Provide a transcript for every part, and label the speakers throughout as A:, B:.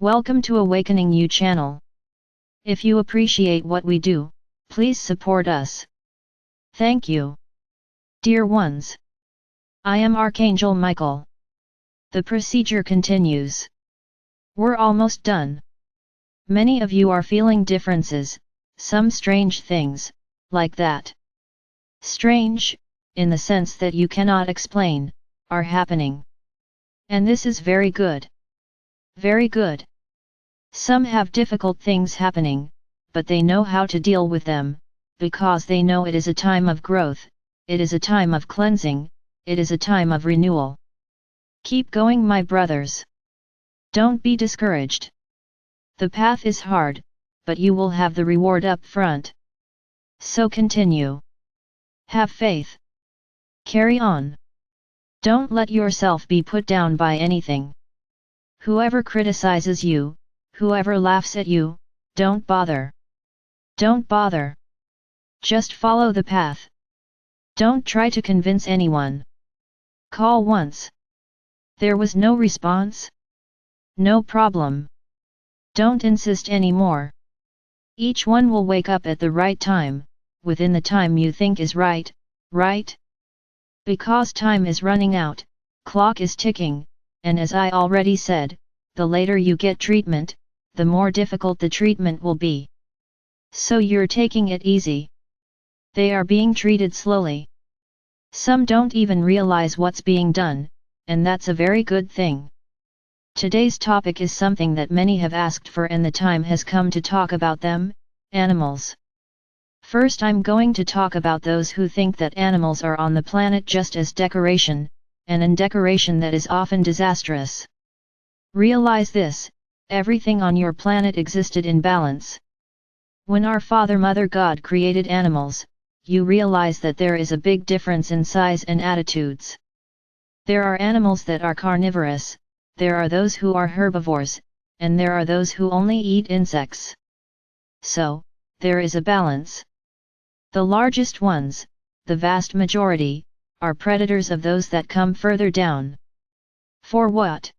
A: Welcome to AwakeningYOU channel. If you appreciate what we do, please support us. Thank you. Dear ones, I am Archangel Michael. The procedure continues. We're almost done. Many of you are feeling differences, some strange things, like that. Strange, in the sense that you cannot explain, are happening. And this is very good. Very good. Some have difficult things happening, but they know how to deal with them, because they know it is a time of growth, it is a time of cleansing, it is a time of renewal. Keep going, my brothers. Don't be discouraged. The path is hard, but you will have the reward up front. So continue. Have faith. Carry on. Don't let yourself be put down by anything. Whoever criticizes you, whoever laughs at you, don't bother. Don't bother. Just follow the path. Don't try to convince anyone. Call once. There was no response? No problem. Don't insist anymore. Each one will wake up at the right time, within the time you think is right, right? Because time is running out, clock is ticking, and as I already said, the later you get treatment, the more difficult the treatment will be. So you're taking it easy. They are being treated slowly. Some don't even realize what's being done, and that's a very good thing. Today's topic is something that many have asked for, and the time has come to talk about them, animals. First, I'm going to talk about those who think that animals are on the planet just as decoration, and in decoration that is often disastrous. Realize this, everything on your planet existed in balance. When our Father Mother God created animals, you realize that there is a big difference in size and attitudes. There are animals that are carnivorous, there are those who are herbivores, and there are those who only eat insects. So, there is a balance. The largest ones, the vast majority, are predators of those that come further down. For what?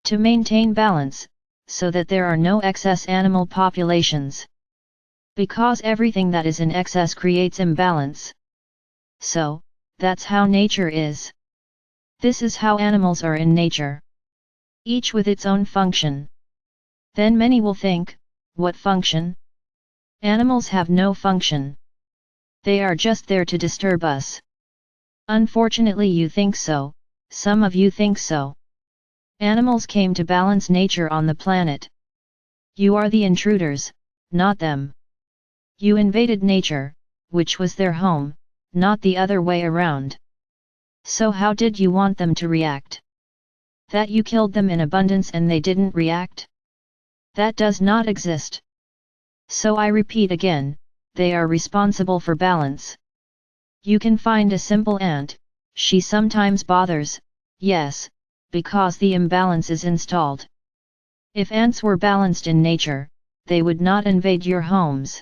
A: To maintain balance, so that there are no excess animal populations. Because everything that is in excess creates imbalance. So, that's how nature is. This is how animals are in nature. Each with its own function. Then many will think, what function? Animals have no function. They are just there to disturb us. Unfortunately, you think so, some of you think so. Animals came to balance nature on the planet. You are the intruders, not them. You invaded nature, which was their home, not the other way around. So how did you want them to react? That you killed them in abundance and they didn't react? That does not exist. So I repeat again, they are responsible for balance. You can find a simple ant, she sometimes bothers, yes, because the imbalance is installed. If ants were balanced in nature, they would not invade your homes.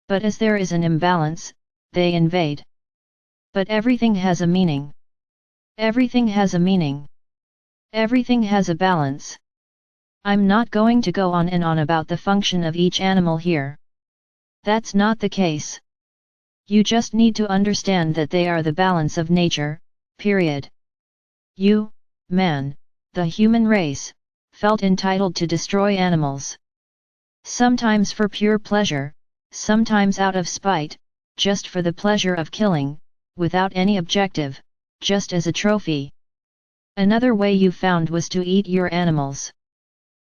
A: But as there is an imbalance, they invade. But everything has a meaning. Everything has a meaning. Everything has a balance. I'm not going to go on and on about the function of each animal here. That's not the case. You just need to understand that they are the balance of nature, period. You, man, the human race, felt entitled to destroy animals. Sometimes for pure pleasure, sometimes out of spite, just for the pleasure of killing, without any objective, just as a trophy. Another way you found was to eat your animals.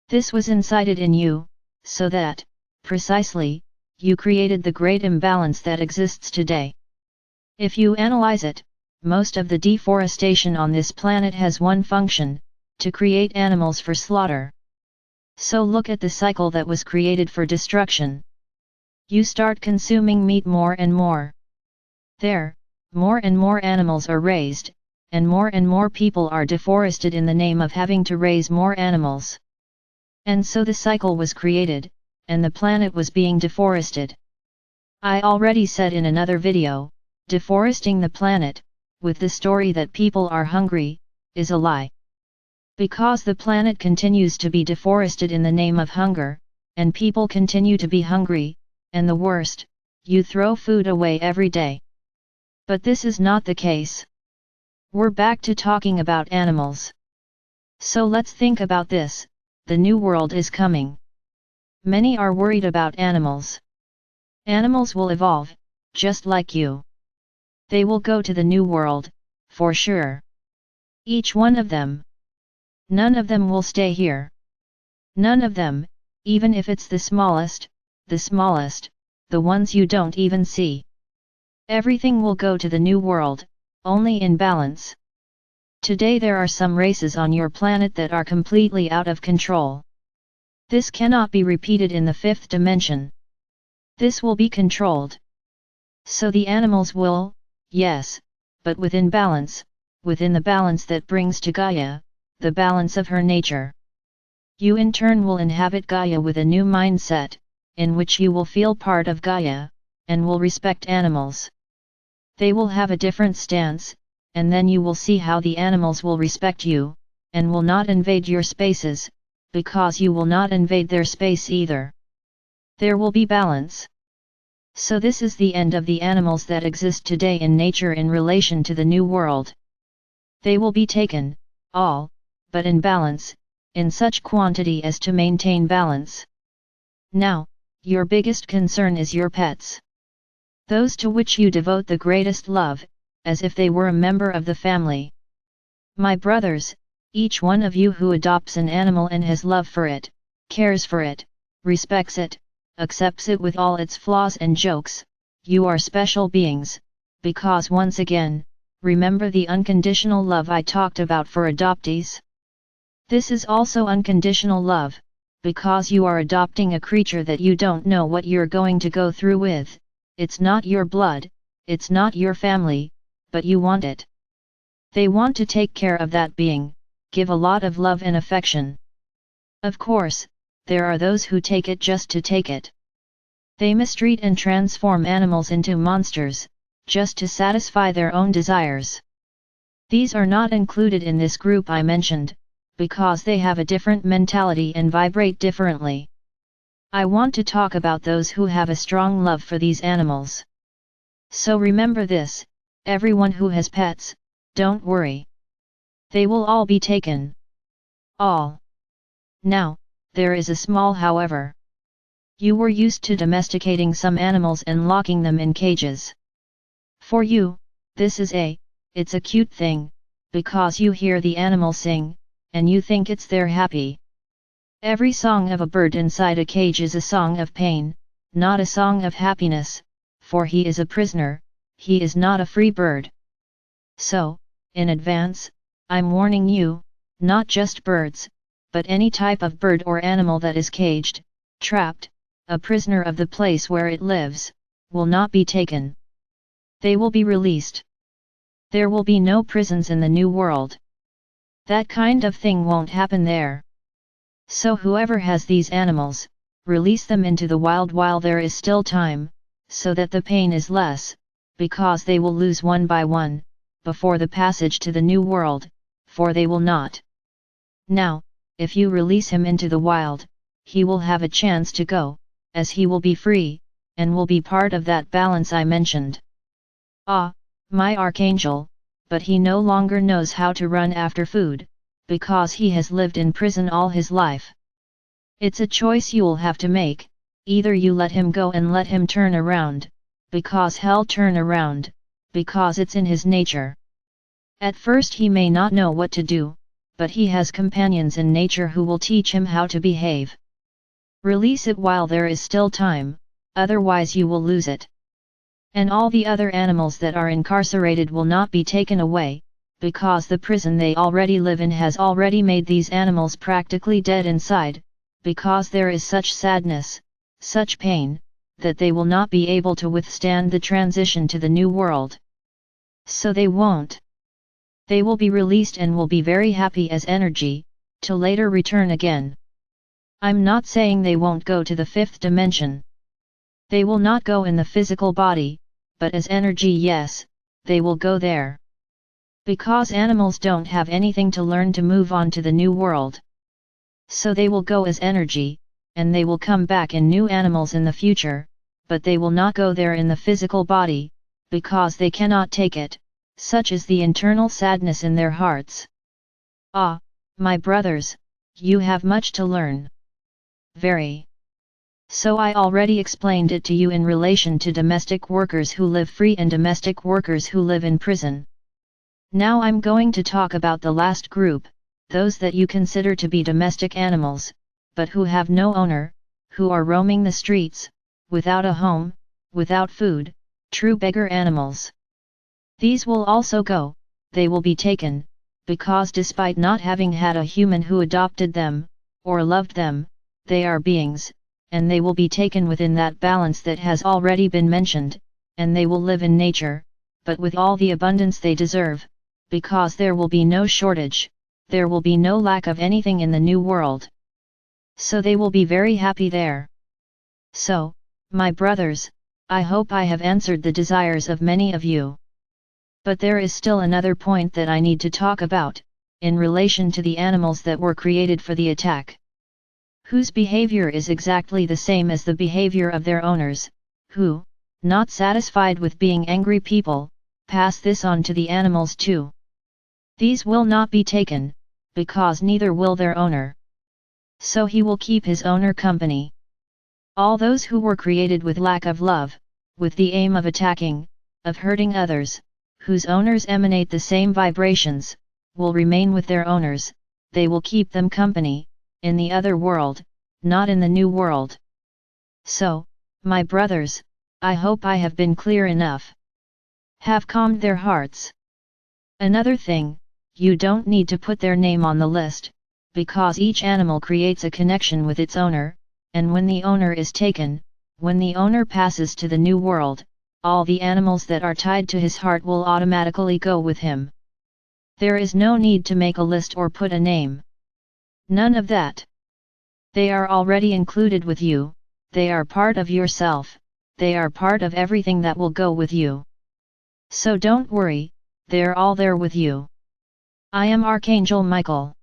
A: This was incited in you, so that, precisely, you created the great imbalance that exists today. If you analyze it, most of the deforestation on this planet has one function, to create animals for slaughter. So look at the cycle that was created for destruction. You start consuming meat more and more. There, more and more animals are raised, and more people are deforested in the name of having to raise more animals. And so the cycle was created, and the planet was being deforested. I already said in another video, deforesting the planet, with the story that people are hungry, is a lie. Because the planet continues to be deforested in the name of hunger, and people continue to be hungry, and the worst, you throw food away every day. But this is not the case. We're back to talking about animals. So let's think about this: the new world is coming. Many are worried about animals. Animals will evolve, just like you. They will go to the new world, for sure. Each one of them. None of them will stay here. None of them, even if it's the smallest, the ones you don't even see. Everything will go to the new world, only in balance. Today there are some races on your planet that are completely out of control. This cannot be repeated in the fifth dimension. This will be controlled. So the animals will, yes, but within balance, within the balance that brings to Gaia, the balance of her nature. You in turn will inhabit Gaia with a new mindset, in which you will feel part of Gaia, and will respect animals. They will have a different stance, and then you will see how the animals will respect you, and will not invade your spaces, because you will not invade their space either. There will be balance. So this is the end of the animals that exist today in nature in relation to the new world. They will be taken, all, but in balance, in such quantity as to maintain balance. Now, your biggest concern is your pets. Those to which you devote the greatest love, as if they were a member of the family. My brothers, each one of you who adopts an animal and has love for it, cares for it, respects it, accepts it with all its flaws and jokes, you are special beings, because once again, remember the unconditional love I talked about for adoptees? This is also unconditional love, because you are adopting a creature that you don't know what you're going to go through with. It's not your blood, it's not your family, but you want it. They want to take care of that being, give a lot of love and affection. Of course, there are those who take it just to take it. They mistreat and transform animals into monsters, just to satisfy their own desires. These are not included in this group I mentioned, because they have a different mentality and vibrate differently. I want to talk about those who have a strong love for these animals. So remember this, everyone who has pets, don't worry. They will all be taken. All. Now, there is a small however. You were used to domesticating some animals and locking them in cages. For you, it's a cute thing, because you hear the animal sing, and you think they're happy. Every song of a bird inside a cage is a song of pain, not a song of happiness, for he is a prisoner, he is not a free bird. So, in advance, I'm warning you, not just birds, but any type of bird or animal that is caged, trapped, a prisoner of the place where it lives, will not be taken. They will be released. There will be no prisons in the new world. That kind of thing won't happen there. So whoever has these animals, release them into the wild while there is still time, so that the pain is less, because they will lose one by one, before the passage to the new world, for they will not. Now, if you release him into the wild, he will have a chance to go, as he will be free, and will be part of that balance I mentioned. Ah, my archangel, but he no longer knows how to run after food, because he has lived in prison all his life. It's a choice you'll have to make, either you let him go and let him turn around, because he'll turn around, because it's in his nature. At first he may not know what to do, but he has companions in nature who will teach him how to behave. Release it while there is still time, otherwise you will lose it. And all the other animals that are incarcerated will not be taken away, because the prison they already live in has already made these animals practically dead inside, because there is such sadness, such pain, that they will not be able to withstand the transition to the new world. So they won't. They will be released and will be very happy as energy, to later return again. I'm not saying they won't go to the fifth dimension. They will not go in the physical body, but as energy, yes, they will go there. Because animals don't have anything to learn to move on to the new world. So they will go as energy, and they will come back in new animals in the future, but they will not go there in the physical body, because they cannot take it, such is the internal sadness in their hearts. Ah, my brothers, you have much to learn. Very. So I already explained it to you in relation to domestic workers who live free and domestic workers who live in prison. Now I'm going to talk about the last group, those that you consider to be domestic animals, but who have no owner, who are roaming the streets, without a home, without food, true beggar animals. These will also go, they will be taken, because despite not having had a human who adopted them, or loved them, they are beings, and they will be taken within that balance that has already been mentioned, and they will live in nature, but with all the abundance they deserve, because there will be no shortage, there will be no lack of anything in the new world. So they will be very happy there. So, my brothers, I hope I have answered the desires of many of you. But there is still another point that I need to talk about, in relation to the animals that were created for the attack, whose behavior is exactly the same as the behavior of their owners, who, not satisfied with being angry people, pass this on to the animals too. These will not be taken, because neither will their owner. So he will keep his owner company. All those who were created with lack of love, with the aim of attacking, of hurting others, whose owners emanate the same vibrations, will remain with their owners, they will keep them company, in the other world, not in the new world. So, my brothers, I hope I have been clear enough. Have calmed their hearts. Another thing, you don't need to put their name on the list, because each animal creates a connection with its owner, and when the owner is taken, when the owner passes to the new world, all the animals that are tied to his heart will automatically go with him. There is no need to make a list or put a name. None of that. They are already included with you, they are part of yourself, they are part of everything that will go with you. So don't worry, they're all there with you. I am Archangel Michael.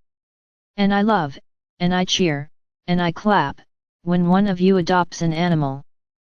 A: And I love, and I cheer, and I clap, when one of you adopts an animal.